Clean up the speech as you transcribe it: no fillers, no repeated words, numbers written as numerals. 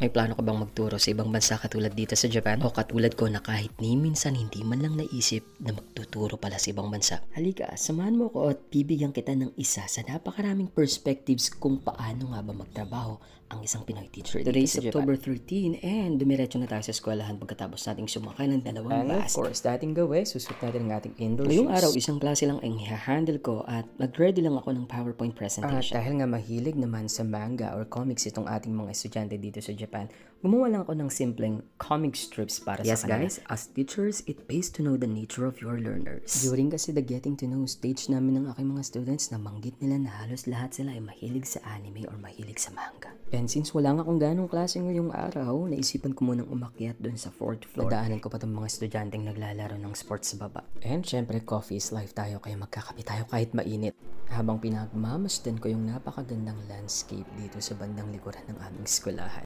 May plano ka bang magturo sa ibang bansa katulad dito sa Japan? O katulad ko na kahit ni minsan hindi man lang naisip na magtuturo pala sa ibang bansa? Halika, samahan mo ko at bibigyan kita ng isa sa napakaraming perspectives kung paano nga ba magtrabaho ang isang Pinoy teacher Today dito sa is Japan. October 13 and dumiretso na tayo sa eskwelahan pagkatapos nating sumakay ng dalawang And of bus. course, dating gawin, susot natin ang ating indoor Ngayong shoes. araw, isang klase lang ang i-handle ko at nag-ready lang ako ng PowerPoint At presentation. dahil nga mahilig naman sa manga or comics itong ating mga estudyante dito sa Japan, gumawa lang ako ng simpleng comic strips para Yes sa kanila. guys, as teachers, it pays to know the nature of your learners. During kasi the getting to know stage namin ng aking mga students, nabanggit nila na halos lahat sila ay mahilig sa anime or mahilig sa manga. And since wala nga akong ganong klase ngayong araw, naisipan ko munang umakyat doon sa 4th floor. Nadaanan ko pa itong mga estudyanteng naglalaro ng sports sa baba. And syempre, coffee is life tayo, kaya magkakape tayo kahit mainit. Habang pinagmamasdan ko yung napakagandang landscape dito sa bandang likuran ng aming eskwelahan.